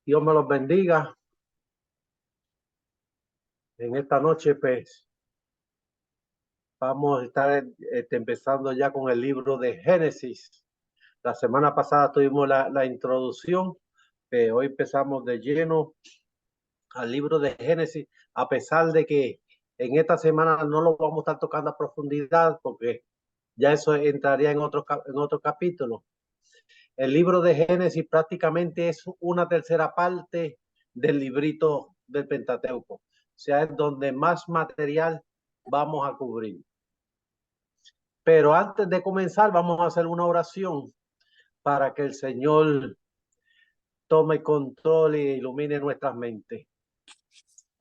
Dios me los bendiga. En esta noche, pues, vamos a estar empezando ya con el libro de Génesis. La semana pasada tuvimos la introducción. Hoy empezamos de lleno al libro de Génesis, a pesar de que en esta semana no lo vamos a estar tocando a profundidad, porque ya eso entraría en otro capítulo. El libro de Génesis prácticamente es una tercera parte del librito del Pentateuco. O sea, es donde más material vamos a cubrir. Pero antes de comenzar, vamos a hacer una oración para que el Señor tome control e ilumine nuestras mentes.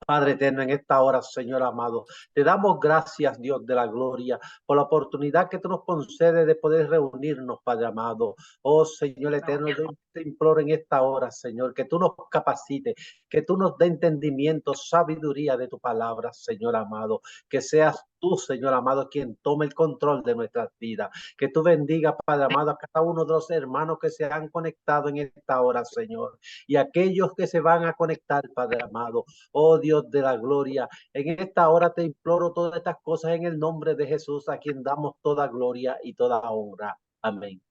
Padre eterno, en esta hora, Señor amado, te damos gracias, Dios de la gloria, por la oportunidad que tú nos concedes de poder reunirnos, Padre amado. Oh, Señor eterno, yo te imploro en esta hora, Señor, que tú nos capacites, que tú nos dé entendimiento, sabiduría de tu palabra, Señor amado, que seas tú, Señor amado, quien tome el control de nuestras vidas, que tú bendigas, Padre amado, a cada uno de los hermanos que se han conectado en esta hora, Señor, y aquellos que se van a conectar, Padre amado. Oh Dios de la gloria, en esta hora te imploro todas estas cosas en el nombre de Jesús, a quien damos toda gloria y toda honra. Amén.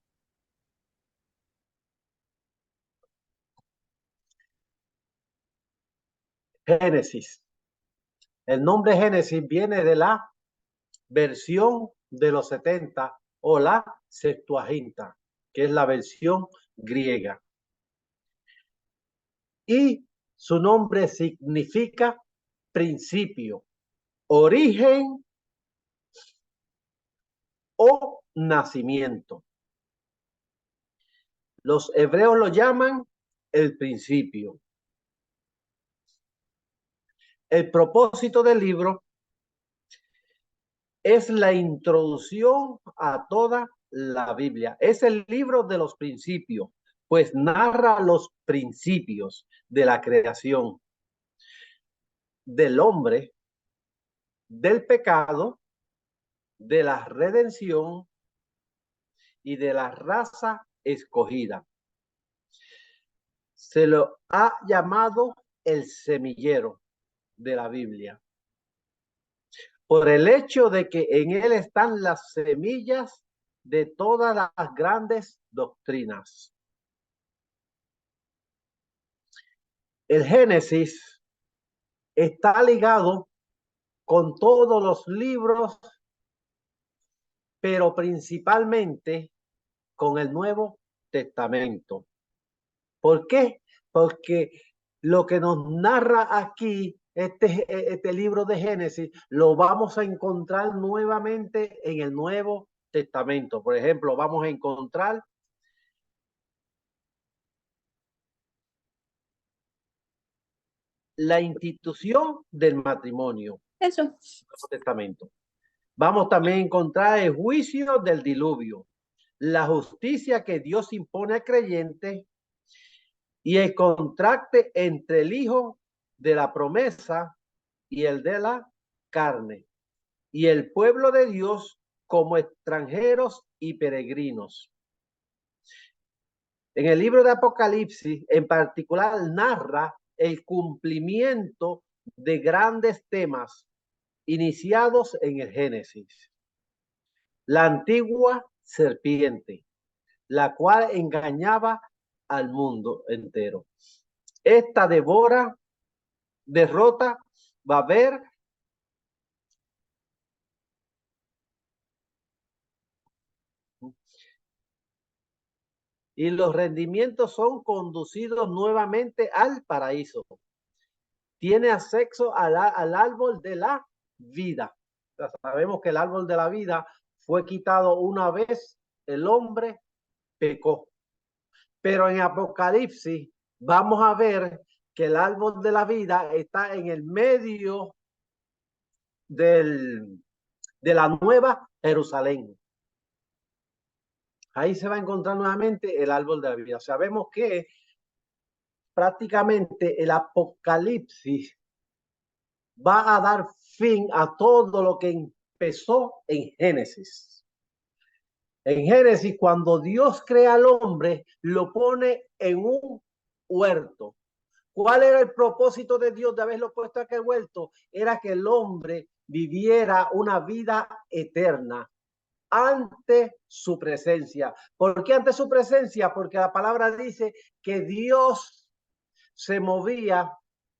Génesis. El nombre Génesis viene de la versión de los 70 o la Septuaginta, que es la versión griega. Y su nombre significa principio, origen o nacimiento. Los hebreos lo llaman el principio. El propósito del libro es la introducción a toda la Biblia. Es el libro de los principios, pues narra los principios de la creación, del hombre, del pecado, de la redención y de la raza escogida. Se lo ha llamado el semillero de la Biblia, por el hecho de que en él están las semillas de todas las grandes doctrinas. El Génesis está ligado con todos los libros, pero principalmente con el Nuevo Testamento. ¿Por qué? Porque lo que nos narra aquí este libro de Génesis lo vamos a encontrar nuevamente en el Nuevo Testamento. Por ejemplo, vamos a encontrar la institución del matrimonio. Eso. Nuevo Testamento. Vamos también a encontrar el juicio del diluvio, la justicia que Dios impone al creyente y el contraste entre el hijo de la promesa y el de la carne, y el pueblo de Dios como extranjeros y peregrinos. En el libro de Apocalipsis, en particular, narra el cumplimiento de grandes temas iniciados en el Génesis. La antigua serpiente, la cual engañaba al mundo entero. Esta derrota va a haber y los rendimientos son conducidos nuevamente al paraíso. Tiene acceso al árbol de la vida. O sea, sabemos que el árbol de la vida fue quitado una vez el hombre pecó. Pero en Apocalipsis vamos a ver que el árbol de la vida está en el medio de la nueva Jerusalén. Ahí se va a encontrar nuevamente el árbol de la vida. Sabemos que prácticamente el Apocalipsis va a dar fin a todo lo que empezó en Génesis. En Génesis, cuando Dios crea al hombre, lo pone en un huerto, ¿Cuál era el propósito de Dios de haberlo puesto aquel huerto? Era que el hombre viviera una vida eterna ante su presencia. ¿Por qué ante su presencia? Porque la palabra dice que Dios se movía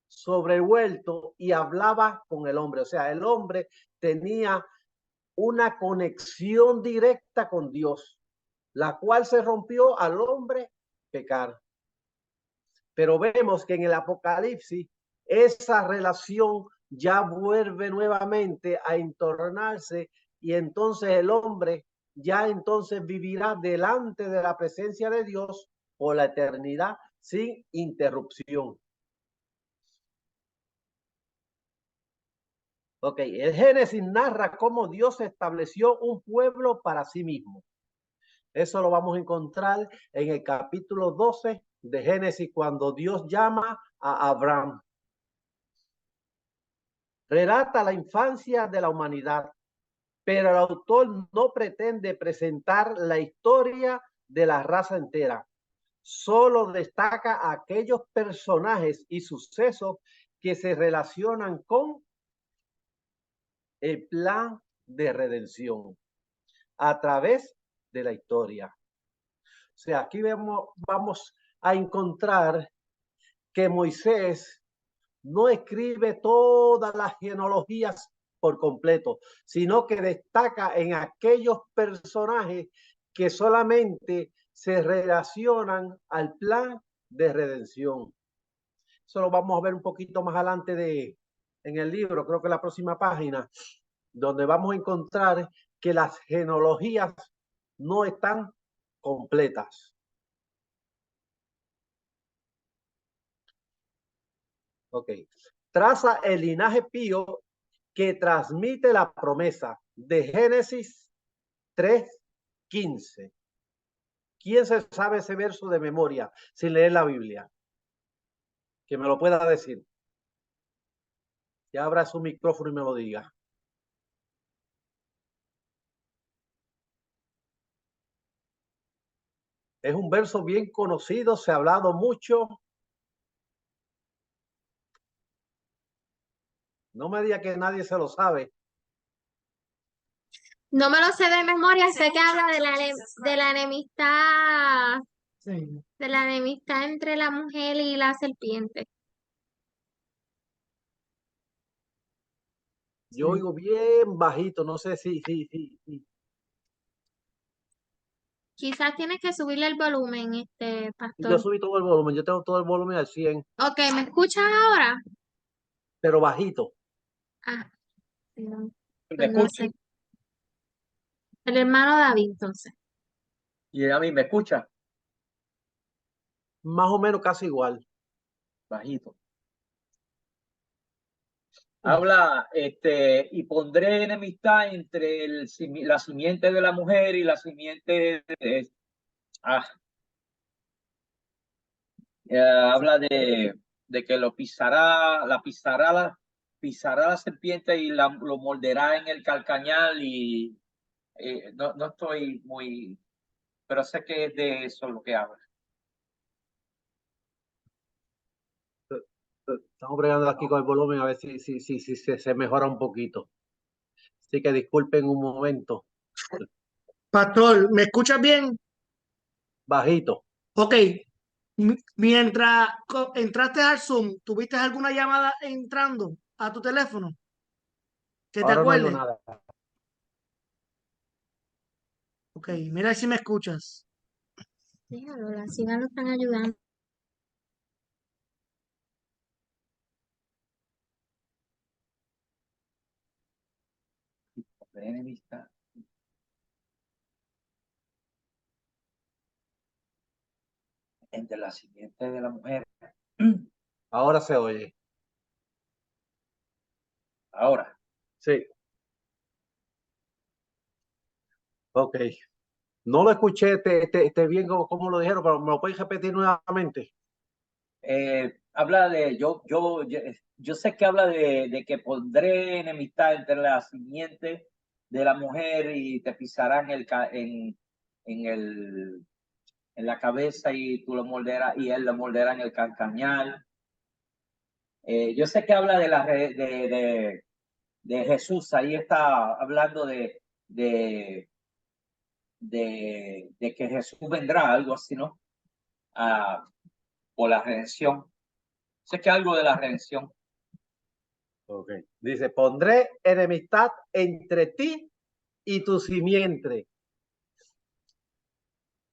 sobre el huerto y hablaba con el hombre. O sea, el hombre tenía una conexión directa con Dios, la cual se rompió al hombre pecar. Pero vemos que en el Apocalipsis esa relación ya vuelve nuevamente a entornarse y entonces el hombre ya entonces vivirá delante de la presencia de Dios por la eternidad sin interrupción. Ok, el Génesis narra cómo Dios estableció un pueblo para sí mismo. Eso lo vamos a encontrar en el capítulo 12 de Génesis, cuando Dios llama a Abraham. Relata la infancia de la humanidad, pero el autor no pretende presentar la historia de la raza entera. Solo destaca aquellos personajes y sucesos que se relacionan con el plan de redención a través de la historia. O sea, aquí vamos a encontrar que Moisés no escribe todas las genealogías por completo, sino que destaca en aquellos personajes que solamente se relacionan al plan de redención. Eso lo vamos a ver un poquito más adelante en el libro, creo que la próxima página, donde vamos a encontrar que las genealogías no están completas. Ok. Traza el linaje pío que transmite la promesa de Génesis 3:15. ¿Quién se sabe ese verso de memoria sin leer la Biblia? Que me lo pueda decir. Que abra su micrófono y me lo diga. Es un verso bien conocido, se ha hablado mucho. No me diga que nadie se lo sabe. No me lo sé de memoria, sé que habla de la enemistad, Sí. de la enemistad entre la mujer y la serpiente. Yo oigo bien bajito, no sé si. Quizás tienes que subirle el volumen, Yo pastor. subí todo el volumen, yo tengo todo el volumen al 100, Ok, ¿me escuchas ahora? pero bajito. Ah, no, ¿Me pues no escucha? sé. El hermano David, entonces. Y a mí me escucha Más o menos casi igual. bajito. Habla, y pondré enemistad entre la simiente de la mujer y la simiente de, habla de que lo pisará, pisará la serpiente y lo morderá en el calcañal y no estoy muy, pero sé que es de eso lo que habla. Estamos bregando aquí con el volumen a ver si se mejora un poquito. Así que disculpen un momento. Pastor, ¿me escuchas bien? Bajito. Ok. Mientras entraste al Zoom, ¿tuviste alguna llamada entrando a tu teléfono? Que te Ahora no oigo acuerdes. nada. Ok, mira si me escuchas. Déjalo, las hijas lo están ayudando. Enemistad entre la simiente de la mujer. Ahora se oye. Ahora. Sí. Ok. No lo escuché bien como lo dijeron, pero me lo puedes repetir nuevamente. Habla de, yo sé que habla de que pondré enemistad entre la simiente de la mujer y te pisarán en la cabeza y tú lo morderás y él lo morderá en el calcañal. Yo sé que habla de de Jesús, ahí está hablando de que Jesús vendrá, algo así, ¿no? Por la redención. Sé que algo de la redención. Ok. Dice, pondré enemistad entre ti y tu simiente.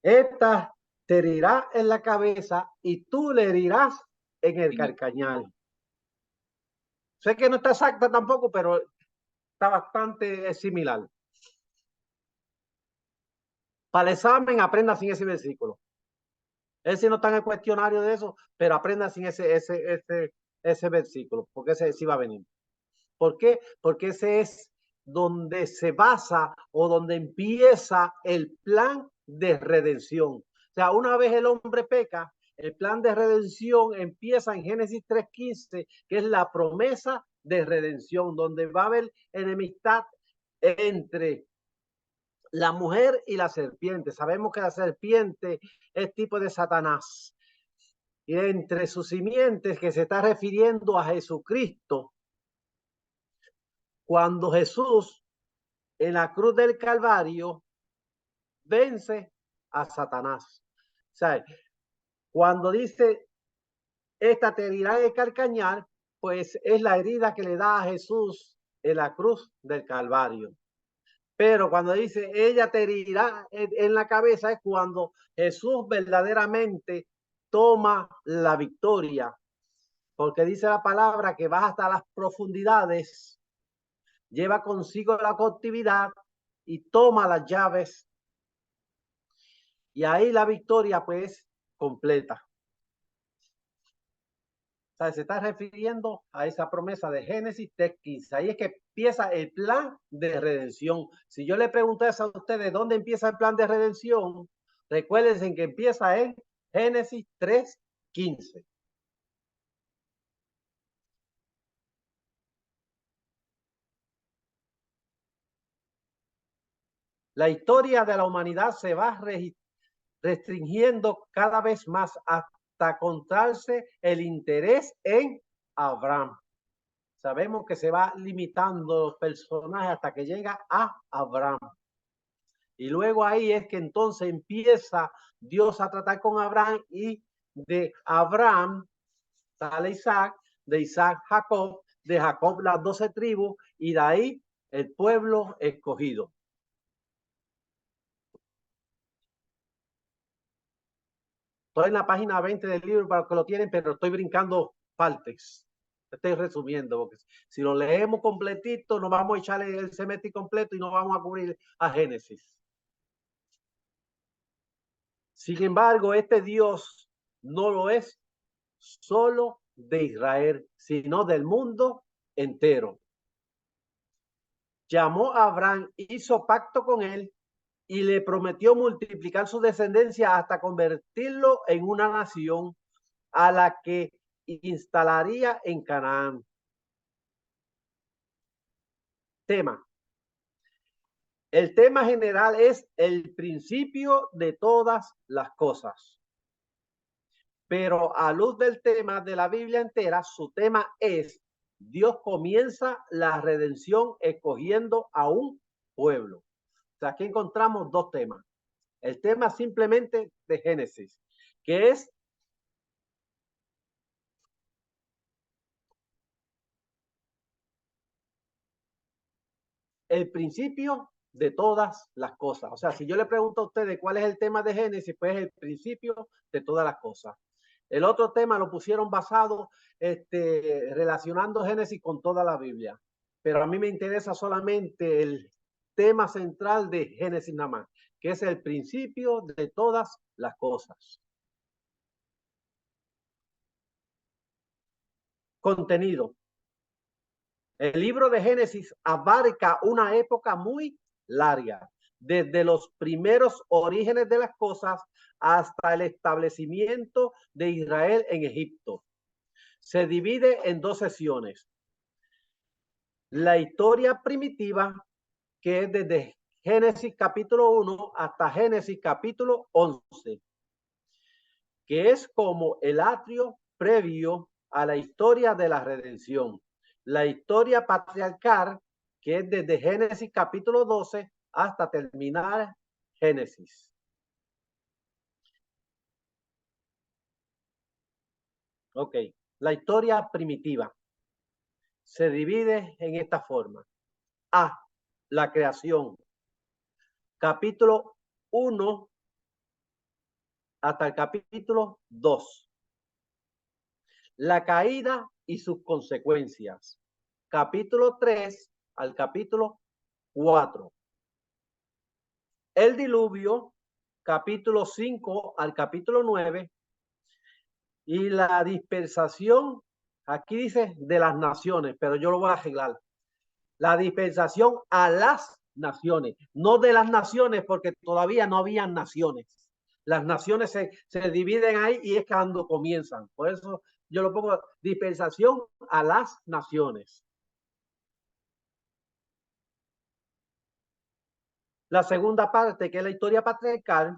Esta te herirá en la cabeza y tú le herirás en el calcañar. Sé que no está exacta tampoco, pero está bastante similar. Para el examen, aprenda sin ese versículo. Ese no está en el cuestionario de eso, pero aprenda sin ese versículo, porque ese sí va a venir. ¿Por qué? Porque ese es donde se basa o donde empieza el plan de redención. O sea, una vez el hombre peca, el plan de redención empieza en Génesis 3:15, que es la promesa de redención, donde va a haber enemistad entre la mujer y la serpiente. Sabemos que la serpiente es tipo de Satanás. Y entre sus simientes, que se está refiriendo a Jesucristo, cuando Jesús en la cruz del Calvario vence a Satanás. O sea, cuando dice esta te herirá en el calcañar, pues es la herida que le da a Jesús en la cruz del Calvario. Pero cuando dice ella te herirá en la cabeza, es cuando Jesús verdaderamente toma la victoria, porque dice la palabra que va hasta las profundidades, lleva consigo la cautividad y toma las llaves, y ahí la victoria pues completa. O sea, se está refiriendo a esa promesa de Génesis 3:15. Ahí es que empieza el plan de redención. Si yo le pregunté a ustedes dónde empieza el plan de redención, recuérdense que empieza en Génesis 3:15. La historia de la humanidad se va restringiendo cada vez más hasta encontrarse el interés en Abraham. Sabemos que se va limitando los personajes hasta que llega a Abraham. Y luego ahí es que entonces empieza Dios a tratar con Abraham, y de Abraham sale Isaac, de Isaac Jacob, de Jacob las 12 tribus, y de ahí el pueblo escogido. Estoy en la página 20 del libro para los que lo tienen, pero estoy brincando partes. Estoy resumiendo, porque si lo leemos completito, nos vamos a echarle el semestre completo y no vamos a cubrir a Génesis. Sin embargo, este Dios no lo es solo de Israel, sino del mundo entero. Llamó a Abraham, hizo pacto con él y le prometió multiplicar su descendencia hasta convertirlo en una nación a la que instalaría en Canaán. Tema. El tema general es el principio de todas las cosas. Pero a luz del tema de la Biblia entera, su tema es: Dios comienza la redención escogiendo a un pueblo. O sea, aquí encontramos dos temas. El tema simplemente de Génesis, que es el principio de todas las cosas. O sea, si yo le pregunto a ustedes cuál es el tema de Génesis, pues es el principio de todas las cosas. El otro tema lo pusieron basado relacionando Génesis con toda la Biblia. Pero a mí me interesa solamente el tema central de Génesis nada más, que es el principio de todas las cosas. Contenido. El libro de Génesis abarca una época muy larga, desde los primeros orígenes de las cosas hasta el establecimiento de Israel en Egipto. Se divide en dos sesiones. La historia primitiva, que es desde Génesis capítulo 1 hasta Génesis capítulo 11, que es como el atrio previo a la historia de la redención. La historia patriarcal, que es desde Génesis capítulo 12 hasta terminar Génesis. Ok, la historia primitiva se divide en esta forma. A, la creación. Capítulo 1 hasta el capítulo 2. La caída y sus consecuencias. Capítulo 3 al capítulo 4. El diluvio, capítulo 5 al capítulo 9. Y la dispersación, aquí dice de las naciones, pero yo lo voy a arreglar. La dispersación a las naciones, no de las naciones, porque todavía no habían naciones. Las naciones se dividen ahí y es cuando comienzan. Por eso yo lo pongo dispersación a las naciones. La segunda parte, que es la historia patriarcal.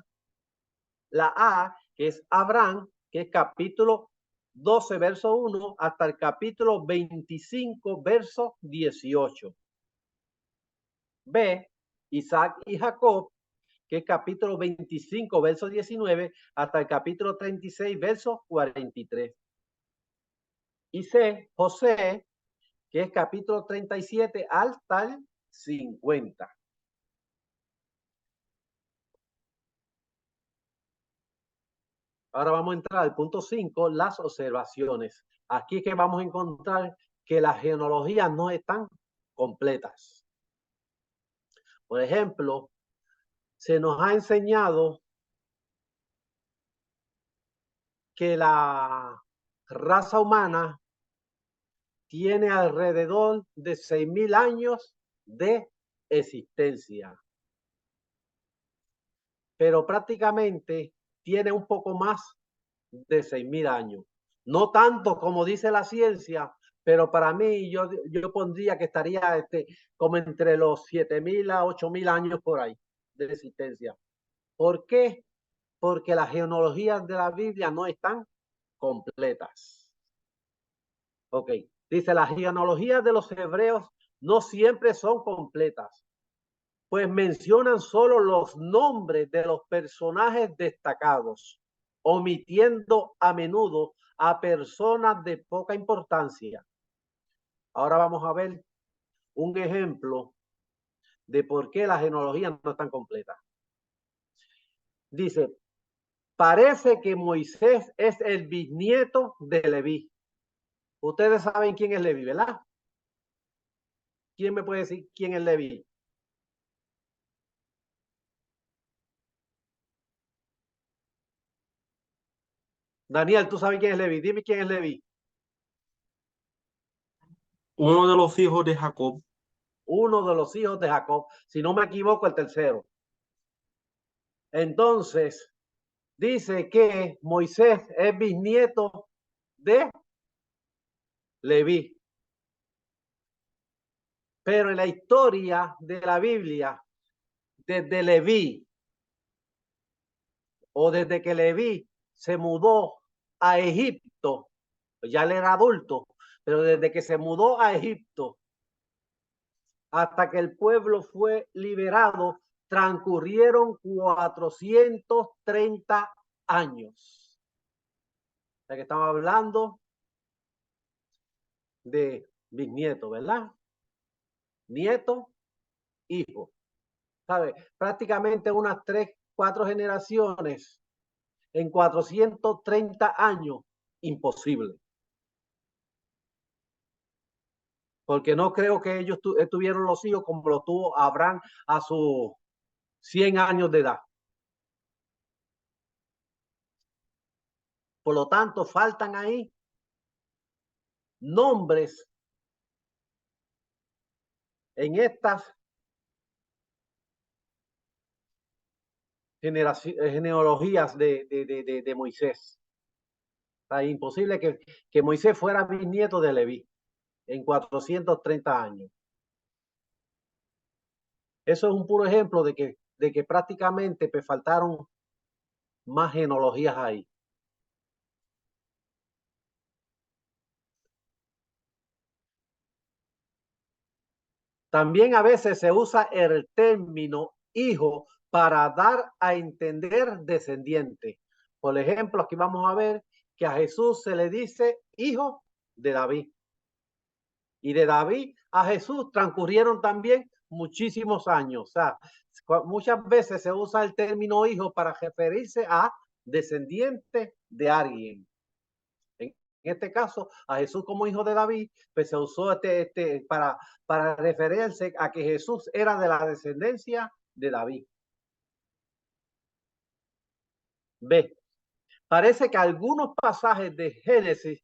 La A, que es Abraham, que es capítulo 12, verso 1, hasta el capítulo 25, verso 18. B, Isaac y Jacob, que es capítulo 25, verso 19, hasta el capítulo 36, verso 43. Y C, José, que es capítulo 37 hasta el 50. Ahora vamos a entrar al punto 5, las observaciones. Aquí es que vamos a encontrar que las genealogías no están completas. Por ejemplo, se nos ha enseñado que la raza humana tiene alrededor de 6,000 años de existencia. Pero prácticamente tiene un poco más de 6,000 años. No tanto como dice la ciencia, pero para mí yo pondría que estaría como entre los 7,000 a 8,000 años por ahí de existencia. ¿Por qué? Porque las genealogías de la Biblia no están completas. Ok, dice, las genealogías de los hebreos no siempre son completas, pues mencionan solo los nombres de los personajes destacados, omitiendo a menudo a personas de poca importancia. Ahora vamos a ver un ejemplo de por qué las genealogías no están completas. Dice, parece que Moisés es el bisnieto de Leví. Ustedes saben quién es Leví, ¿verdad? ¿Quién me puede decir quién es Leví? Daniel, ¿tú sabes quién es Leví? Dime quién es Leví. Uno de los hijos de Jacob. Uno de los hijos de Jacob. Si no me equivoco, el tercero. Entonces, dice que Moisés es bisnieto de Leví. Pero en la historia de la Biblia, desde Leví, o desde que Leví se mudó a Egipto, ya él era adulto, pero desde que se mudó a Egipto hasta que el pueblo fue liberado, transcurrieron 430 años. O sea que estamos hablando de bisnieto, ¿verdad? Nieto, hijo. ¿Sabe? Prácticamente unas 3, 4 generaciones en 430 años, imposible. Porque no creo que ellos tuvieron los hijos como lo tuvo Abraham a sus 100 años de edad. Por lo tanto, faltan ahí nombres en estas genealogías de Moisés. Está imposible que Moisés fuera bisnieto de Leví en 430 años. Eso es un puro ejemplo de que prácticamente pues, faltaron más genealogías ahí. También a veces se usa el término hijo para dar a entender descendiente. Por ejemplo, aquí vamos a ver que a Jesús se le dice hijo de David. Y de David a Jesús transcurrieron también muchísimos años. O sea, muchas veces se usa el término hijo para referirse a descendiente de alguien. En este caso, a Jesús como hijo de David, pues se usó para referirse a que Jesús era de la descendencia de David. B. Parece que algunos pasajes de Génesis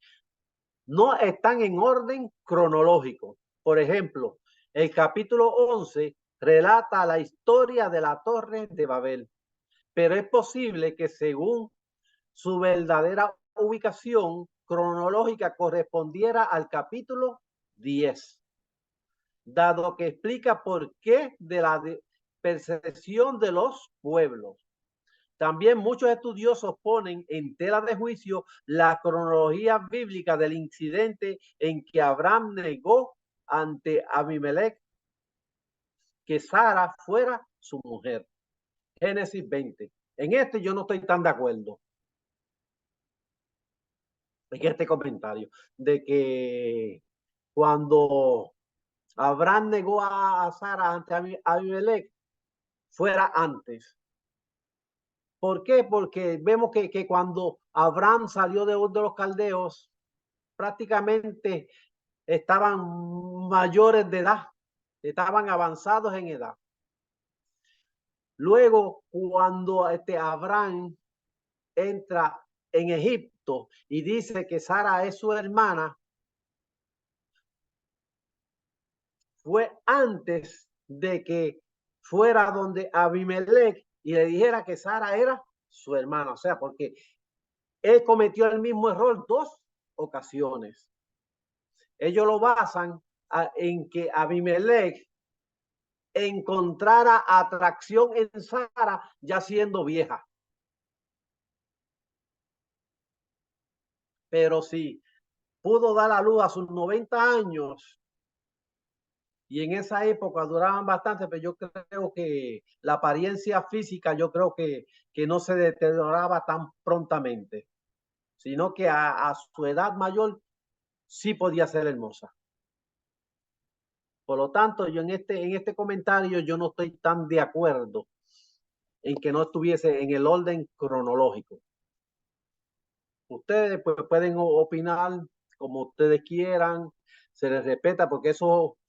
no están en orden cronológico. Por ejemplo, el capítulo 11 relata la historia de la Torre de Babel, pero es posible que según su verdadera ubicación cronológica correspondiera al capítulo 10, dado que explica por qué de la percepción de los pueblos. También muchos estudiosos ponen en tela de juicio la cronología bíblica del incidente en que Abraham negó ante Abimelech que Sara fuera su mujer. Génesis 20. En este yo no estoy tan de acuerdo. En este comentario de que cuando Abraham negó a Sara ante Abimelech fuera antes. ¿Por qué? Porque vemos que cuando Abraham salió de los caldeos, prácticamente estaban mayores de edad, estaban avanzados en edad. Luego, cuando Abraham entra en Egipto y dice que Sara es su hermana, fue antes de que fuera donde Abimelech y le dijera que Sara era su hermana. O sea, porque él cometió el mismo error 2 ocasiones. Ellos lo basan en que Abimelech encontrara atracción en Sara ya siendo vieja. Pero si pudo dar a luz a sus 90 años, y en esa época duraban bastante, pero yo creo que la apariencia física, yo creo que no se deterioraba tan prontamente, sino que a su edad mayor sí podía ser hermosa. Por lo tanto, yo en este comentario yo no estoy tan de acuerdo en que no estuviese en el orden cronológico. Ustedes pues, pueden opinar como ustedes quieran, se les respeta porque eso es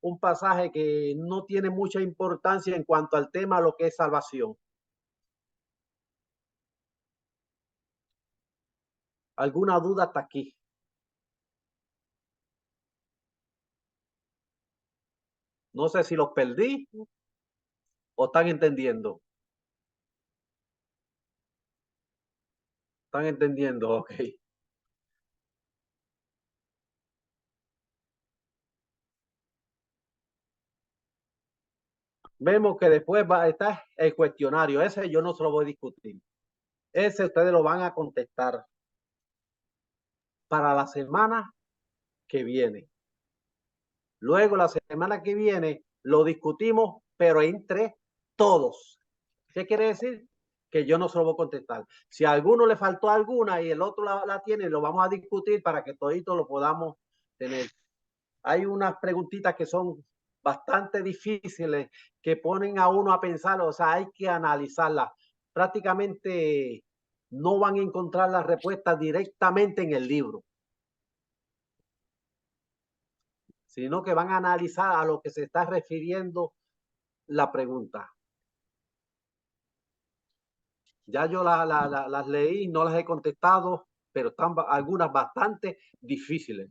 un pasaje que no tiene mucha importancia en cuanto al tema lo que es salvación. ¿Alguna duda hasta aquí? No sé si los perdí o están entendiendo. ¿Están entendiendo? Ok. Vemos que después va a estar el cuestionario. Ese yo no se lo voy a discutir. Ese ustedes lo van a contestar para la semana que viene. Luego la semana que viene lo discutimos, pero entre todos. ¿Qué quiere decir? Que yo no se lo voy a contestar. Si a alguno le faltó alguna y el otro la tiene, lo vamos a discutir para que todito lo podamos tener. Hay unas preguntitas que son bastante difíciles, que ponen a uno a pensar, o sea, hay que analizarlas. Prácticamente no van a encontrar las respuestas directamente en el libro, sino que van a analizar a lo que se está refiriendo la pregunta. Ya yo las leí, no las he contestado, pero están algunas bastante difíciles.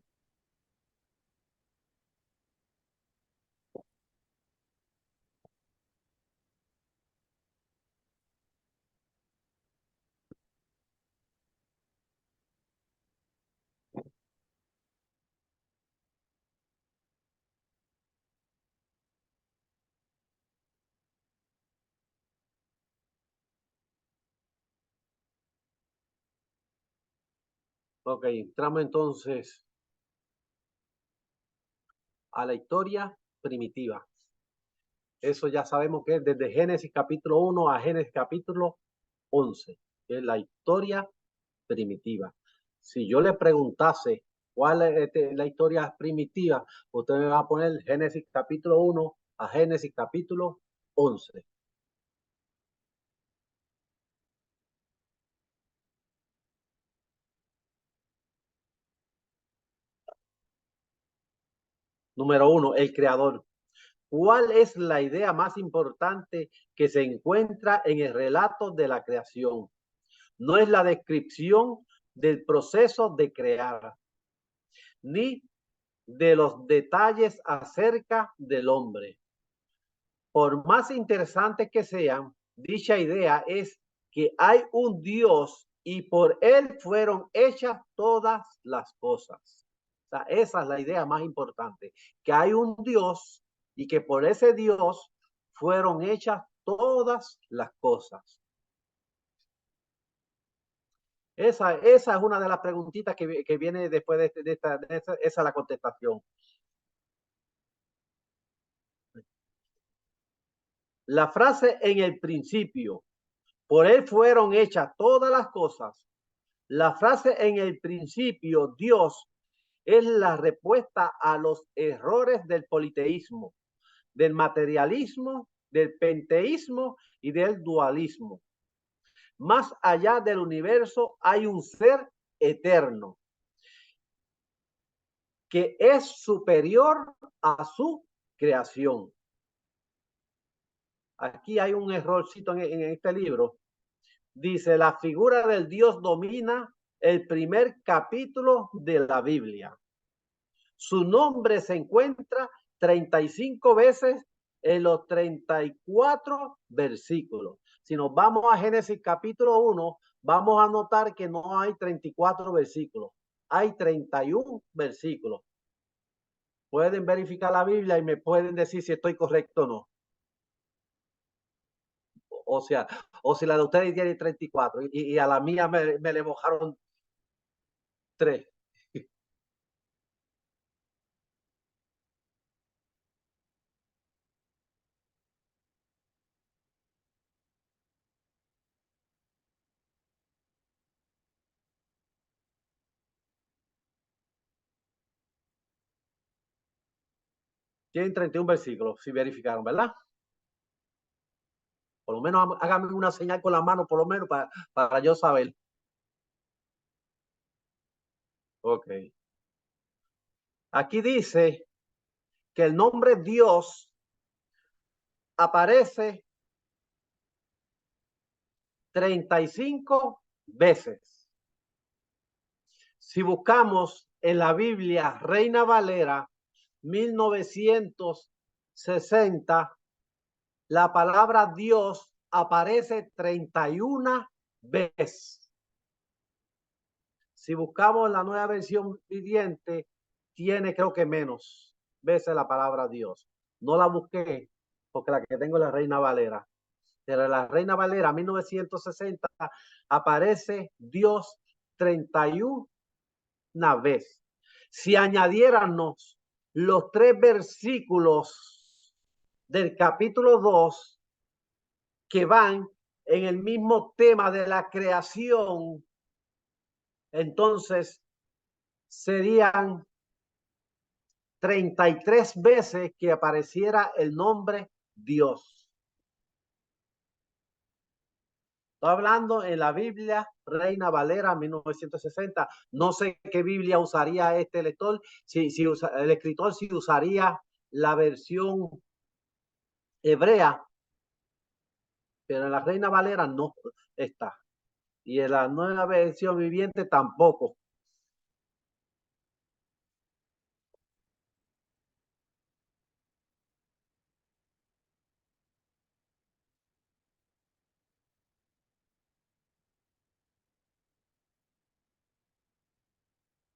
Ok, entramos entonces a la historia primitiva. Eso ya sabemos que es desde Génesis capítulo 1 a Génesis capítulo 11, que es la historia primitiva. Si yo le preguntase cuál es la historia primitiva, usted me va a poner Génesis capítulo 1 a Génesis capítulo 11. Número 1, el creador. ¿Cuál es la idea más importante que se encuentra en el relato de la creación? No es la descripción del proceso de crear, ni de los detalles acerca del hombre. Por más interesantes que sean, dicha idea es que hay un Dios y por él fueron hechas todas las cosas. O sea, esa es la idea más importante, que hay un Dios y que por ese Dios fueron hechas todas las cosas. Esa es una de las preguntitas que viene después de esta, esa es la contestación. La frase en el principio, por él fueron hechas todas las cosas. La frase en el principio, Dios, es la respuesta a los errores del politeísmo, del materialismo, del penteísmo y del dualismo. Más allá del universo hay un ser eterno que es superior a su creación. Aquí hay un errorcito en este libro. Dice, la figura del Dios domina el primer capítulo de la Biblia. Su nombre se encuentra 35 veces en los 34 versículos. Si nos vamos a Génesis capítulo 1, vamos a notar que no hay 34 versículos, hay 31 versículos. Pueden verificar la Biblia y me pueden decir si estoy correcto o no. O sea, o si la de ustedes tiene 34 y a la mía me le mojaron 3. Tienen 31 versículos, si verificaron, ¿verdad? Por lo menos hágame una señal con la mano, por lo menos para yo saber. Ok. Aquí dice que el nombre Dios aparece 35 veces. Si buscamos en la Biblia Reina Valera 1960, la palabra Dios aparece 31 veces. Si buscamos la nueva versión viviente, tiene creo que menos veces la palabra Dios. No la busqué porque la que tengo es la Reina Valera. Pero la Reina Valera 1960 aparece Dios 31 veces. Si añadiéramos los 3 versículos del capítulo 2 que van en el mismo tema de la creación, entonces serían 33 veces que apareciera el nombre Dios. Estoy hablando en la Biblia Reina Valera 1960. No sé qué Biblia usaría este lector. Si el escritor si usaría la versión hebrea, pero en la Reina Valera no está. Y en la nueva versión viviente tampoco.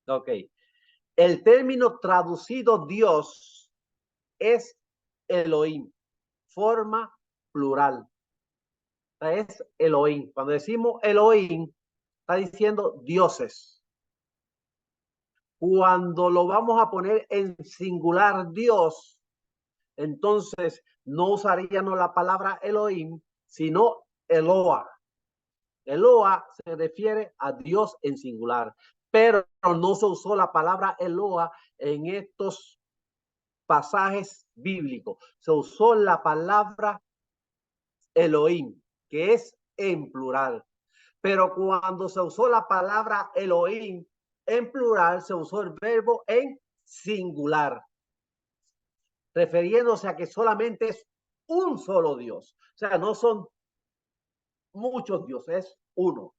Ok. El término traducido Dios es Elohim, forma plural. Es Elohim. Cuando decimos Elohim, está diciendo dioses. Cuando lo vamos a poner en singular Dios, entonces no usaríamos la palabra Elohim, sino Eloa. Eloa se refiere a Dios en singular, pero no se usó la palabra Eloa en estos pasajes bíblicos. Se usó la palabra Elohim, que es en plural. Pero cuando se usó la palabra Elohim en plural, se usó el verbo en singular, refiriéndose a que solamente es un solo Dios. O sea, no son muchos dioses, es uno.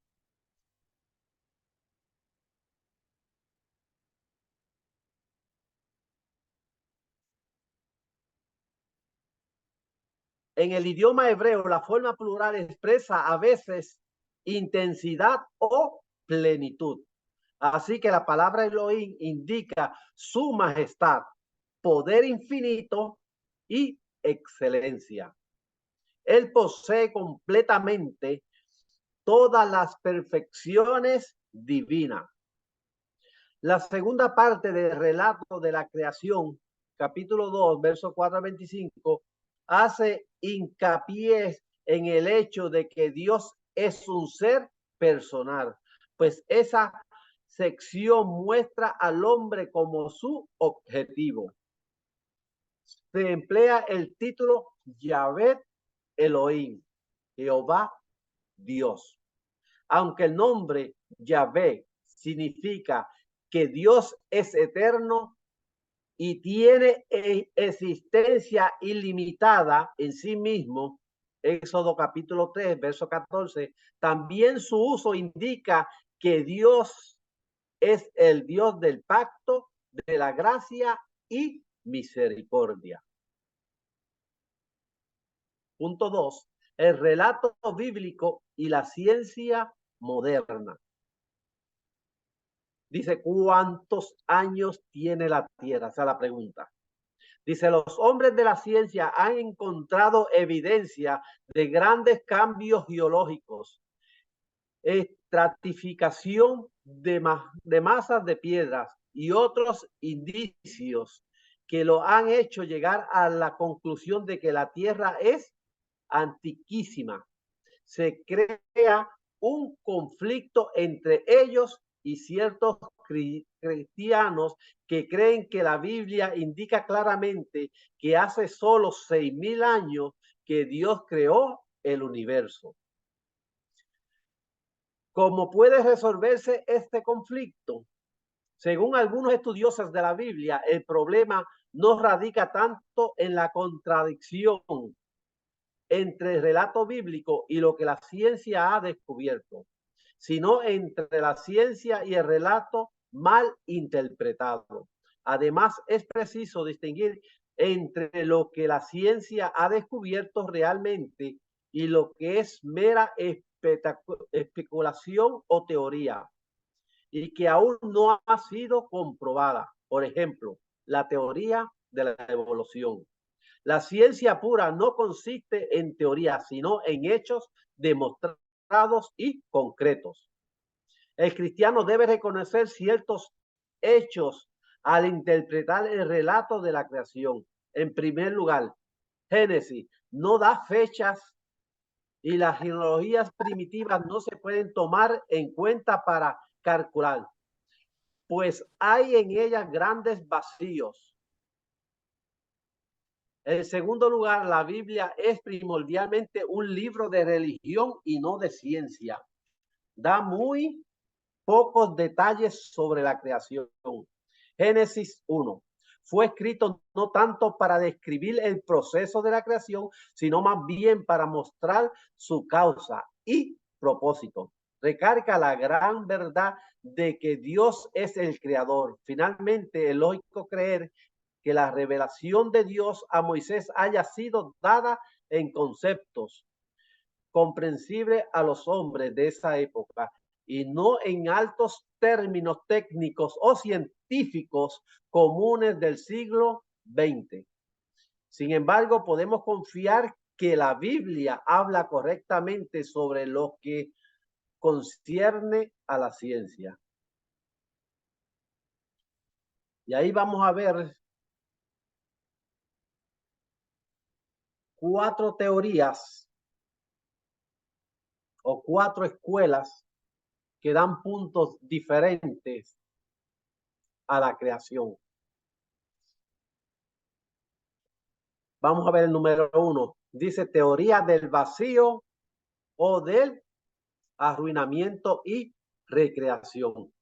En el idioma hebreo, la forma plural expresa a veces intensidad o plenitud. Así que la palabra Elohim indica su majestad, poder infinito y excelencia. Él posee completamente todas las perfecciones divinas. La segunda parte del relato de la creación, capítulo 2, versos 4 a 25, hace hincapié en el hecho de que Dios es un ser personal, pues esa sección muestra al hombre como su objetivo. Se emplea el título Yahvé Elohim, Jehová Dios. Aunque el nombre Yahvé significa que Dios es eterno y tiene existencia ilimitada en sí mismo, Éxodo capítulo 3, verso 14, también su uso indica que Dios es el Dios del pacto, de la gracia y misericordia. Punto 2. El relato bíblico y la ciencia moderna. Dice, ¿cuántos años tiene la Tierra? Esa es la pregunta. Dice, los hombres de la ciencia han encontrado evidencia de grandes cambios geológicos, estratificación de masas de piedras y otros indicios que lo han hecho llegar a la conclusión de que la Tierra es antiquísima. Se crea un conflicto entre ellos y ciertos cristianos que creen que la Biblia indica claramente que hace solo 6,000 años que Dios creó el universo. ¿Cómo puede resolverse este conflicto? Según algunos estudiosos de la Biblia, el problema no radica tanto en la contradicción entre el relato bíblico y lo que la ciencia ha descubierto, sino entre la ciencia y el relato mal interpretado. Además, es preciso distinguir entre lo que la ciencia ha descubierto realmente y lo que es mera especulación o teoría y que aún no ha sido comprobada. Por ejemplo, la teoría de la evolución. La ciencia pura no consiste en teoría, sino en hechos demostrados y concretos. El cristiano debe reconocer ciertos hechos al interpretar el relato de la creación. En primer lugar, Génesis no da fechas y las genealogías primitivas no se pueden tomar en cuenta para calcular, pues hay en ellas grandes vacíos. En segundo lugar, la Biblia es primordialmente un libro de religión y no de ciencia. Da muy pocos detalles sobre la creación. Génesis 1 fue escrito no tanto para describir el proceso de la creación, sino más bien para mostrar su causa y propósito. Recarga la gran verdad de que Dios es el creador. Finalmente, es lógico creer que la revelación de Dios a Moisés haya sido dada en conceptos comprensibles a los hombres de esa época y no en altos términos técnicos o científicos comunes del siglo XX. Sin embargo, podemos confiar que la Biblia habla correctamente sobre lo que concierne a la ciencia. Y ahí vamos a ver 4 teorías o 4 escuelas que dan puntos diferentes a la creación. Vamos a ver el número 1. Dice teoría del vacío o del arruinamiento y recreación.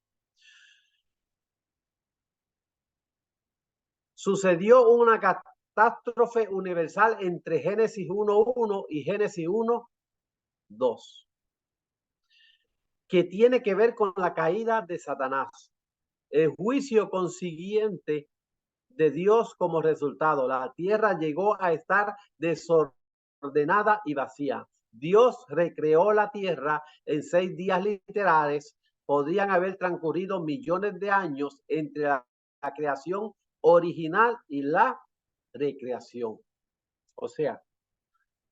Sucedió una catástrofe universal entre Génesis 1:1 y Génesis 1:2, que tiene que ver con la caída de Satanás. El juicio consiguiente de Dios como resultado. La tierra llegó a estar desordenada y vacía. Dios recreó la tierra en 6 días literales. Podrían haber transcurrido millones de años entre la creación original y la recreación. O sea,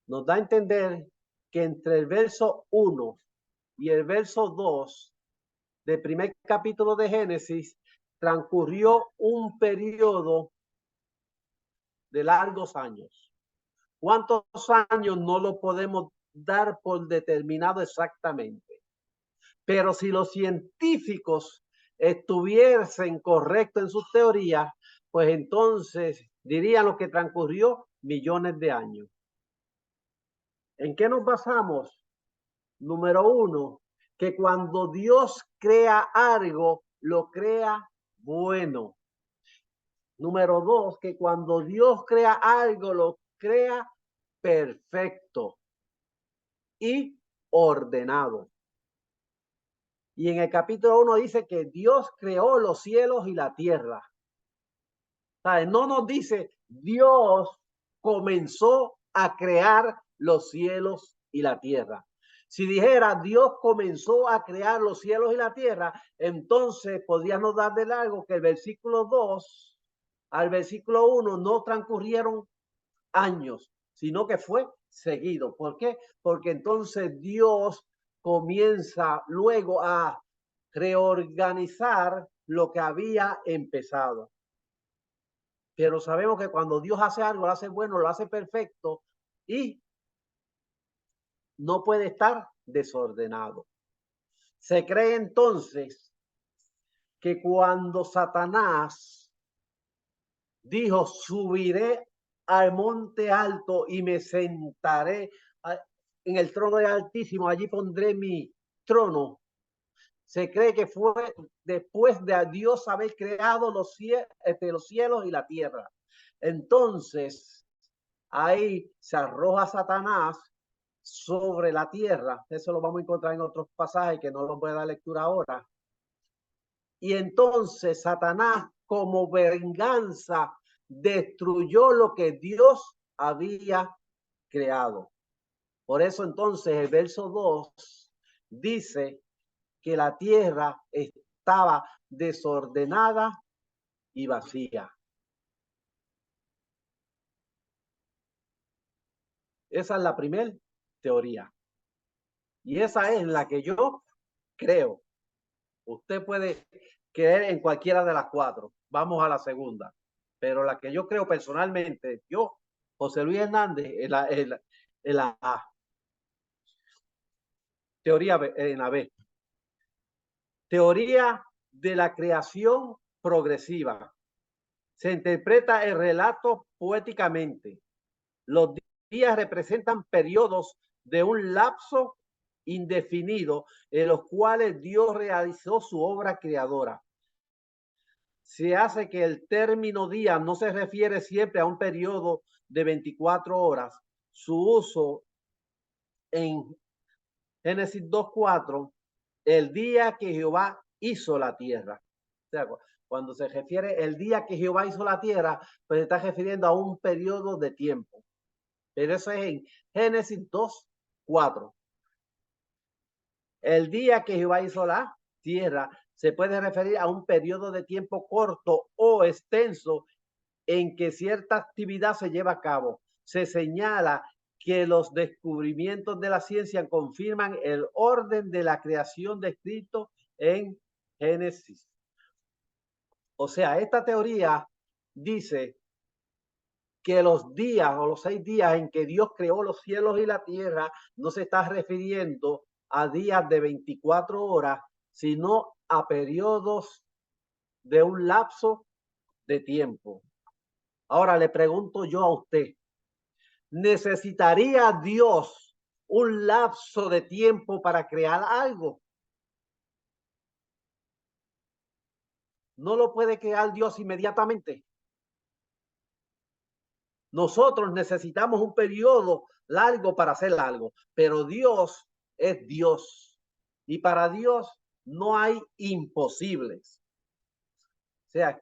nos da a entender que entre el verso 1 y el verso 2 del primer capítulo de Génesis transcurrió un periodo de largos años. ¿Cuántos años? No lo podemos dar por determinado exactamente. Pero si los científicos estuviesen correctos en sus teorías, pues entonces dirían lo que transcurrió millones de años. ¿En qué nos basamos? Número 1, que cuando Dios crea algo, lo crea bueno. Número 2, que cuando Dios crea algo, lo crea perfecto y ordenado. Y en el capítulo 1 dice que Dios creó los cielos y la tierra. ¿Sabe? No nos dice Dios comenzó a crear los cielos y la tierra. Si dijera Dios comenzó a crear los cielos y la tierra, entonces podríamos dar de largo que el versículo 2 al versículo 1 no transcurrieron años, sino que fue seguido. ¿Por qué? Porque entonces Dios comienza luego a reorganizar lo que había empezado. Pero sabemos que cuando Dios hace algo, lo hace bueno, lo hace perfecto y no puede estar desordenado. Se cree entonces que cuando Satanás dijo, subiré al monte alto y me sentaré en el trono del Altísimo, allí pondré mi trono. Se cree que fue después de Dios haber creado los cielos y la tierra. Entonces, ahí se arroja Satanás sobre la tierra. Eso lo vamos a encontrar en otros pasajes que no los voy a dar lectura ahora. Y entonces Satanás, como venganza, destruyó lo que Dios había creado. Por eso entonces el verso 2 dice que la tierra estaba desordenada y vacía. Esa es la primera teoría. Y esa es la que yo creo. Usted puede creer en cualquiera de las 4. Vamos a la segunda. Pero la que yo creo personalmente, yo, José Luis Hernández, en la A. Teoría en la B. Teoría de la creación progresiva. Se interpreta el relato poéticamente. Los días representan periodos de un lapso indefinido en los cuales Dios realizó su obra creadora. Se hace que el término día no se refiere siempre a un periodo de 24 horas. Su uso en Génesis 2:4, el día que Jehová hizo la tierra. O sea, cuando se refiere el día que Jehová hizo la tierra, pues se está refiriendo a un periodo de tiempo. Pero eso es en Génesis 2:4. El día que Jehová hizo la tierra se puede referir a un periodo de tiempo corto o extenso en que cierta actividad se lleva a cabo. Se señala que los descubrimientos de la ciencia confirman el orden de la creación descrito en Génesis. O sea, esta teoría dice que los días o los 6 días en que Dios creó los cielos y la tierra no se está refiriendo a días de 24 horas, sino a periodos de un lapso de tiempo. Ahora le pregunto yo a usted, ¿necesitaría Dios un lapso de tiempo para crear algo? ¿No lo puede crear Dios inmediatamente? Nosotros necesitamos un periodo largo para hacer algo, pero Dios es Dios y para Dios no hay imposibles. O sea,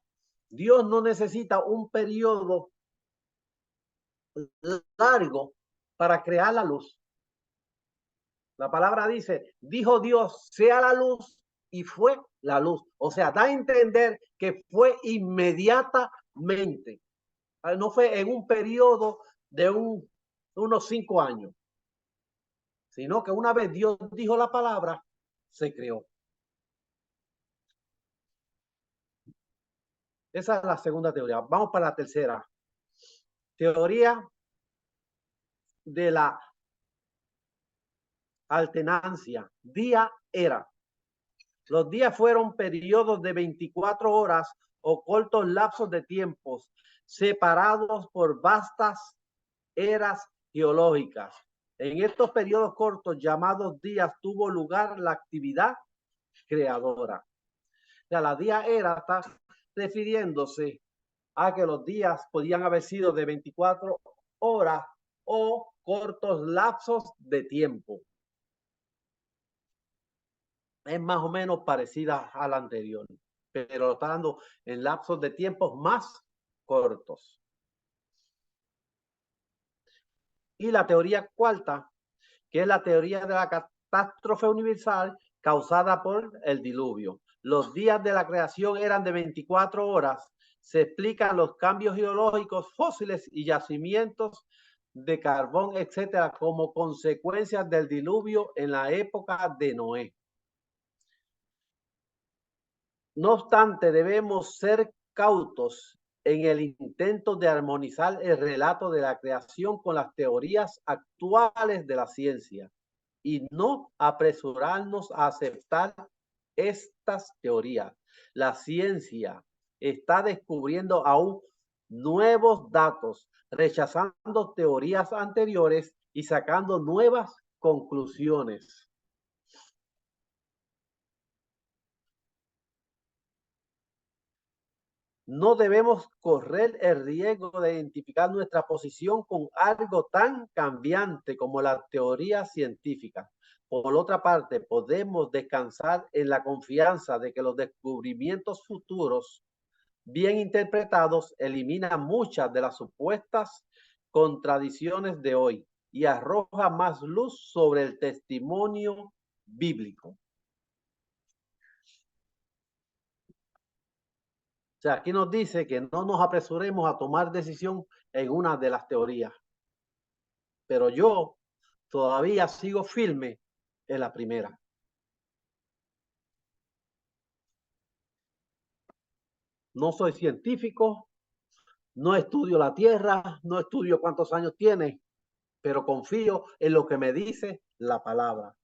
Dios no necesita un periodo largo para crear la luz. La palabra dice, dijo Dios, sea la luz, y fue la luz. O sea, da a entender que fue inmediatamente. No fue en un periodo de unos 5 años, sino que una vez Dios dijo la palabra, se creó. Esa es la segunda teoría. Vamos para la tercera. Teoría de la alternancia. Día-era. Los días fueron periodos de 24 horas o cortos lapsos de tiempos separados por vastas eras geológicas. En estos periodos cortos llamados días tuvo lugar la actividad creadora. O sea, la día era está refiriéndose a que los días podían haber sido de 24 horas o cortos lapsos de tiempo. Es más o menos parecida a la anterior, pero lo está dando en lapsos de tiempos más cortos. Y la teoría cuarta, que es la teoría de la catástrofe universal causada por el diluvio. Los días de la creación eran de 24 horas. Se explican los cambios geológicos, fósiles y yacimientos de carbón, etcétera, como consecuencias del diluvio en la época de Noé. No obstante, debemos ser cautos en el intento de armonizar el relato de la creación con las teorías actuales de la ciencia y no apresurarnos a aceptar estas teorías. La ciencia está descubriendo aún nuevos datos, rechazando teorías anteriores y sacando nuevas conclusiones. No debemos correr el riesgo de identificar nuestra posición con algo tan cambiante como la teoría científica. Por otra parte, podemos descansar en la confianza de que los descubrimientos futuros, bien interpretados, eliminan muchas de las supuestas contradicciones de hoy y arrojan más luz sobre el testimonio bíblico. O sea, aquí nos dice que no nos apresuremos a tomar decisión en una de las teorías. Pero yo todavía sigo firme en la primera. No soy científico, no estudio la Tierra, no estudio cuántos años tiene, pero confío en lo que me dice la palabra.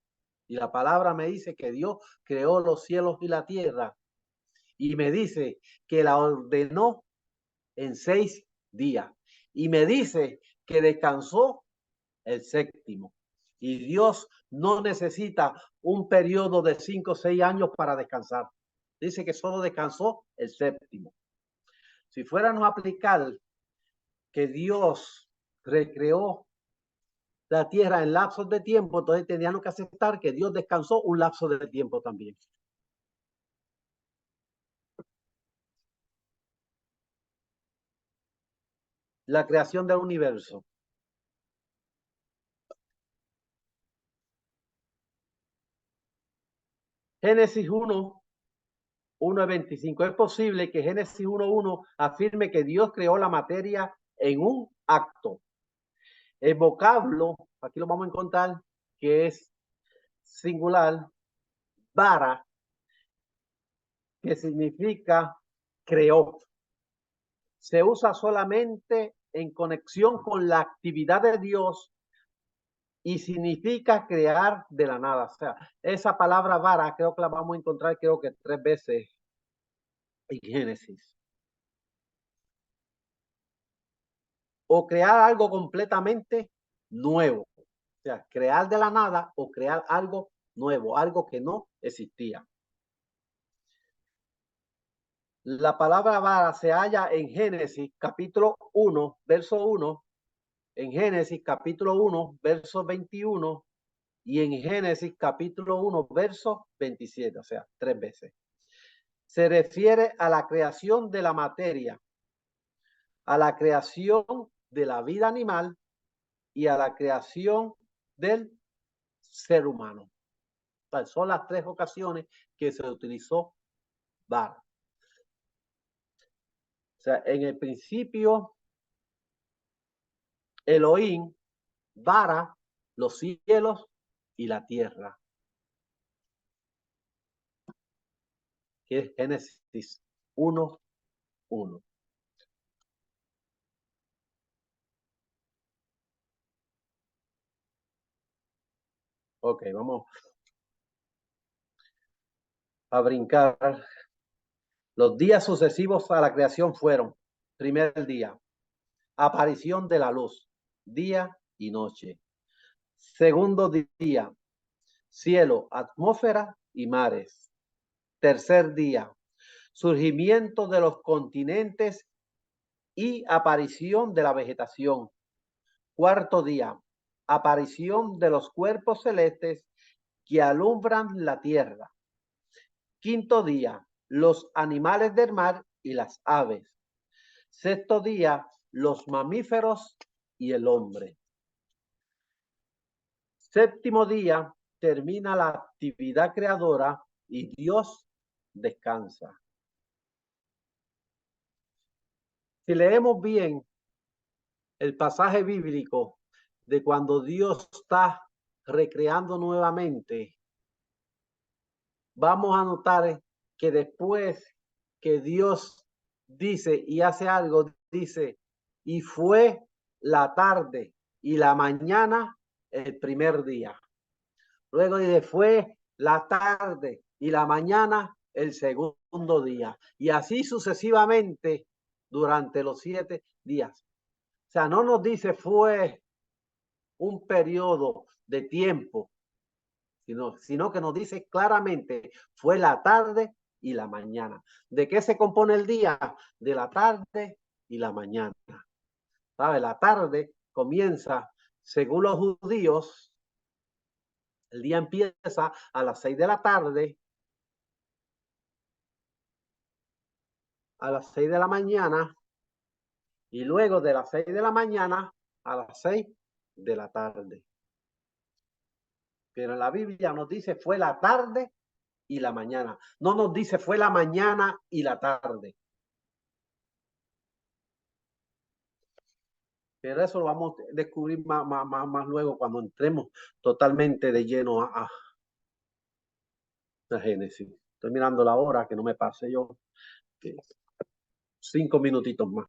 Y la palabra me dice que Dios creó los cielos y la tierra. Y me dice que la ordenó en 6 días. Y me dice que descansó el séptimo. Y Dios no necesita un periodo de 5 o 6 años para descansar. Dice que solo descansó el séptimo. Si fuéramos a aplicar que Dios recreó la tierra en lapsos de tiempo, entonces tendríamos que aceptar que Dios descansó un lapso de tiempo también. La creación del universo. Génesis 1:25. Es posible que Génesis 1:1 afirme que Dios creó la materia en un acto. El vocablo, aquí lo vamos a encontrar, que es singular, bara, que significa creó. Se usa solamente en conexión con la actividad de Dios y significa crear de la nada. O sea, esa palabra vara creo que la vamos a encontrar creo que 3 veces en Génesis. O crear algo completamente nuevo. O sea, crear de la nada o crear algo nuevo, algo que no existía. La palabra vara se halla en Génesis capítulo 1, verso 1, en Génesis capítulo 1, verso 21 y en Génesis capítulo 1, verso 27, o sea, 3 veces. Se refiere a la creación de la materia, a la creación de la vida animal y a la creación del ser humano. Entonces, son las 3 ocasiones que se utilizó vara. O sea, en el principio, Elohim vara los cielos y la tierra. Que es Génesis 1:1. Ok, vamos a brincar. Los días sucesivos a la creación fueron: primer día, aparición de la luz, día y noche. Segundo día, cielo, atmósfera y mares. Tercer día, surgimiento de los continentes y aparición de la vegetación. Cuarto día, aparición de los cuerpos celestes que alumbran la tierra. Quinto día, los animales del mar y las aves. Sexto día, los mamíferos y el hombre. Séptimo día, termina la actividad creadora y Dios descansa. Si leemos bien el pasaje bíblico de cuando Dios está recreando nuevamente, vamos a notar que después que Dios dice y hace algo, dice, y fue la tarde y la mañana el primer día. Luego dice, fue la tarde y la mañana el segundo día. Y así sucesivamente durante los 7 días. O sea, no nos dice fue un periodo de tiempo, sino que nos dice claramente, fue la tarde y la mañana. ¿De qué se compone el día? De la tarde y la mañana. ¿Sabe? La tarde comienza, según los judíos, el día empieza a las 6 de la tarde, a las 6 de la mañana, y luego de las 6 de la mañana a las 6 de la tarde. Pero en la Biblia nos dice fue la tarde y la mañana. No nos dice fue la mañana y la tarde. Pero eso lo vamos a descubrir más luego cuando entremos totalmente de lleno a Génesis. Estoy mirando la hora, que no me pase yo. 5 minutitos más.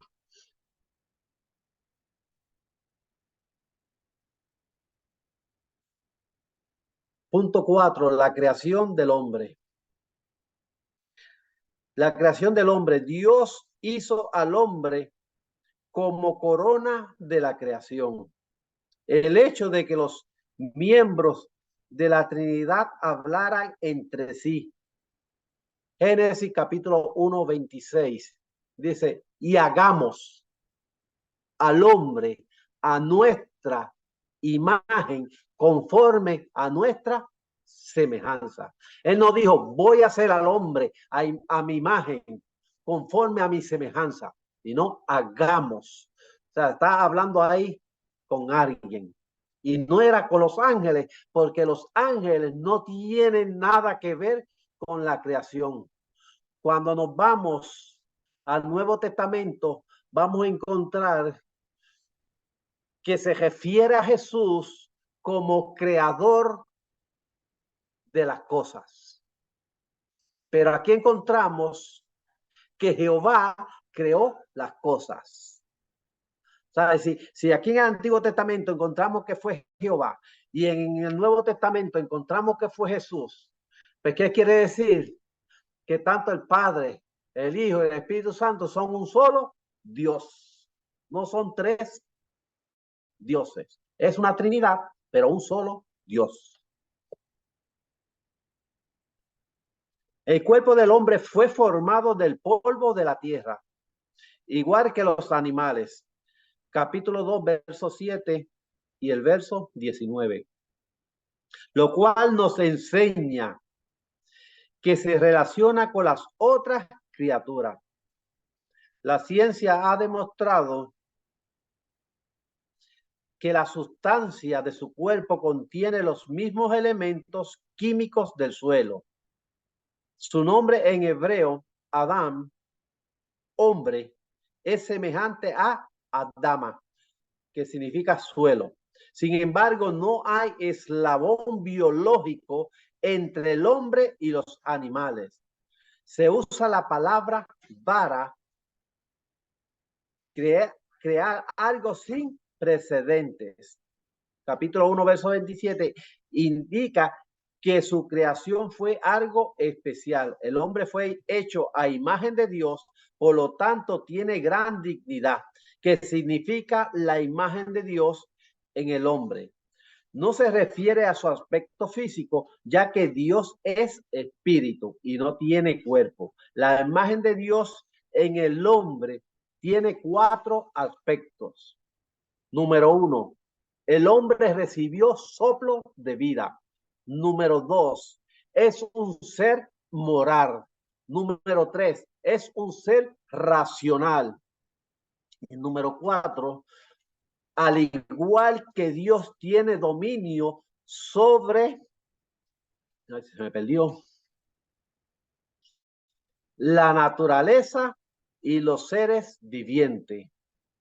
Punto 4, la creación del hombre. La creación del hombre. Dios hizo al hombre como corona de la creación. El hecho de que los miembros de la Trinidad hablaran entre sí. Génesis capítulo 1:26 dice, y hagamos al hombre a nuestra imagen conforme a nuestra semejanza. Él no dijo, voy a hacer al hombre a mi imagen conforme a mi semejanza, sino hagamos. O sea, está hablando ahí con alguien. Y no era con los ángeles, porque los ángeles no tienen nada que ver con la creación. Cuando nos vamos al Nuevo Testamento, vamos a encontrar que se refiere a Jesús como creador de las cosas. Pero aquí encontramos que Jehová creó las cosas. O ¿Sabes? Si aquí en el Antiguo Testamento encontramos que fue Jehová y en el Nuevo Testamento encontramos que fue Jesús, pues ¿qué quiere decir? Que tanto el Padre, el Hijo y el Espíritu Santo son un solo Dios. No son tres dioses. Es una Trinidad, pero un solo Dios. El cuerpo del hombre fue formado del polvo de la tierra, igual que los animales. Capítulo 2, verso 7 y el verso 19. Lo cual nos enseña que se relaciona con las otras criaturas. La ciencia ha demostrado que la sustancia de su cuerpo contiene los mismos elementos químicos del suelo. Su nombre en hebreo, Adán, hombre, es semejante a Adama, que significa suelo. Sin embargo, no hay eslabón biológico entre el hombre y los animales. Se usa la palabra para crear algo sin precedentes. Capítulo 1, verso 27, indica que su creación fue algo especial. El hombre fue hecho a imagen de Dios, por lo tanto tiene gran dignidad, que significa la imagen de Dios en el hombre. No se refiere a su aspecto físico, ya que Dios es espíritu y no tiene cuerpo. La imagen de Dios en el hombre tiene 4 aspectos. Número 1, el hombre recibió soplo de vida. Número 2, es un ser moral. Número 3, es un ser racional. Y número 4, al igual que Dios tiene dominio sobre, se me perdió, la naturaleza y los seres vivientes.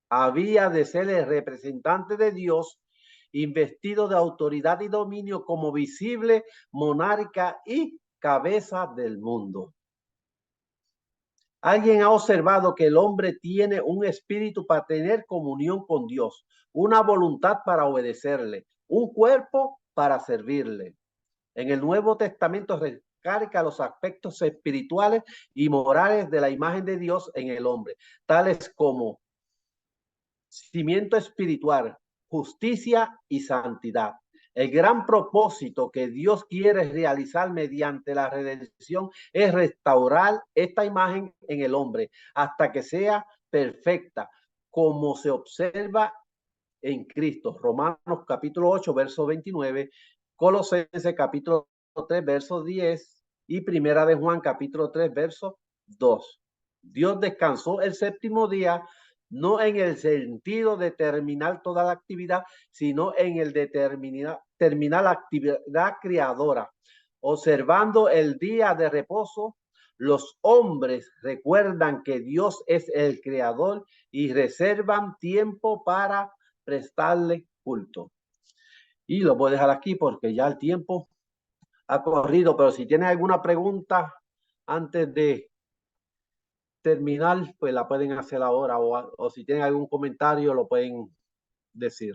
Había de ser el representante de Dios, investido de autoridad y dominio como visible monarca y cabeza del mundo. Alguien ha observado que el hombre tiene un espíritu para tener comunión con Dios, una voluntad para obedecerle, un cuerpo para servirle. En el Nuevo Testamento recalca los aspectos espirituales y morales de la imagen de Dios en el hombre, tales como cimiento espiritual, justicia y santidad. El gran propósito que Dios quiere realizar mediante la redención es restaurar esta imagen en el hombre hasta que sea perfecta, como se observa en Cristo. Romanos capítulo 8, verso 29, Colosenses capítulo 3, verso 10 y Primera de Juan capítulo 3, verso 2. Dios descansó el séptimo día, no en el sentido de terminar toda la actividad, sino en el de terminar la actividad creadora. Observando el día de reposo, los hombres recuerdan que Dios es el creador y reservan tiempo para prestarle culto. Y lo voy a dejar aquí porque ya el tiempo ha corrido, pero si tienen alguna pregunta antes de terminar, pues la pueden hacer ahora, o si tienen algún comentario lo pueden decir.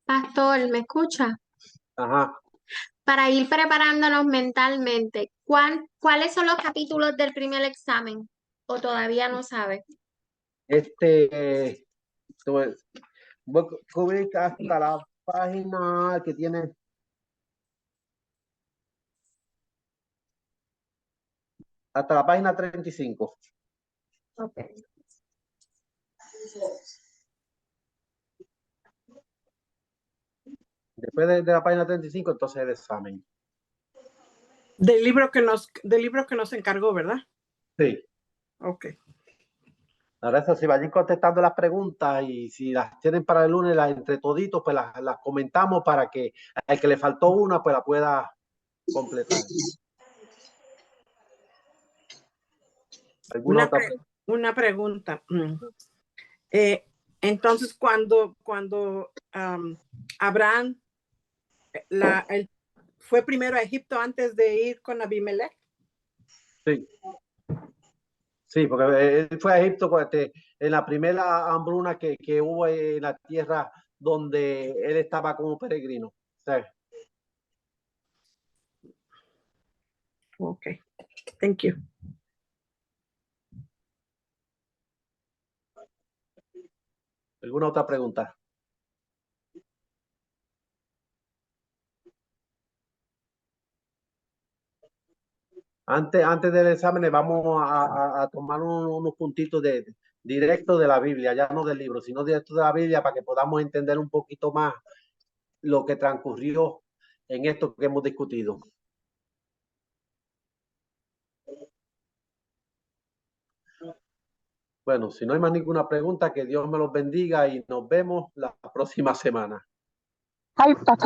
Pastor, ¿me escucha? Ajá. Para ir preparándonos mentalmente, ¿cuáles son los capítulos del primer examen? ¿O todavía no sabe? Voy a cubrir hasta la página que tiene hasta la página 35. Okay. Después de la página 35, entonces el examen. Del libro que nos encargó, ¿verdad? Sí. Ok. Ahora eso, si vayan contestando las preguntas y si las tienen para el lunes, las entre toditos, pues las comentamos para que al que le faltó una, pues la pueda completar. Una pregunta. Entonces, cuando Abraham fue primero a Egipto antes de ir con Abimelech. Sí. Sí, porque él fue a Egipto en la primera hambruna que hubo en la tierra donde él estaba como peregrino. Sí. Okay. Thank you. ¿Alguna otra pregunta? Antes del examen vamos a tomar unos puntitos directo de la Biblia, ya no del libro, sino directo de la Biblia para que podamos entender un poquito más lo que transcurrió en esto que hemos discutido. Bueno, si no hay más ninguna pregunta, que Dios me los bendiga y nos vemos la próxima semana. Ay, pastor.